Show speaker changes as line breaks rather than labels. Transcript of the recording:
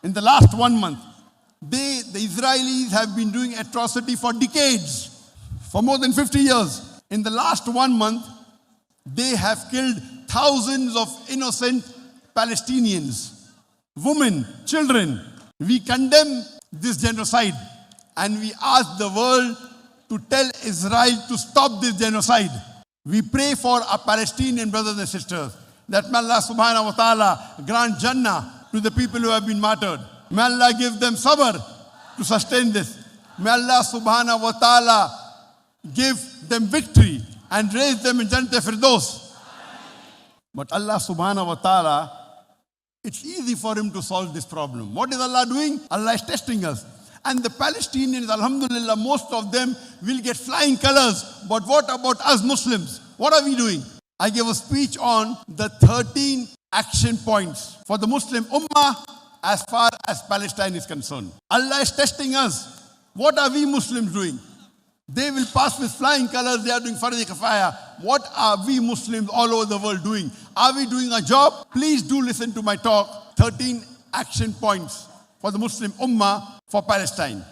In the last 1 month, the Israelis have been doing atrocity for decades, for more than 50 years. In the last 1 month, they have killed thousands of innocent Palestinians, women, children. We condemn this genocide and we ask the world to tell Israel to stop this genocide. We pray for our Palestinian brothers and sisters that may Allah subhanahu wa ta'ala grant Jannah to the people who have been martyred. May Allah give them sabr to sustain this. May Allah subhanahu wa ta'ala give them victory and raise them in Jannat Firdaus. But Allah subhanahu wa ta'ala, it's easy for him to solve this problem. What is Allah doing? Allah is testing us. And the Palestinians, alhamdulillah, most of them will get flying colors. But what about us Muslims? What are we doing? I gave a speech on the 13 action points for the Muslim Ummah as far as Palestine is concerned. Allah is testing us. What are we Muslims doing? They will pass with flying colors, they are doing Fardi Kifaya. What are we Muslims all over the world doing? Are we doing our job? Please do listen to my talk, 13 action points for the Muslim Ummah for Palestine.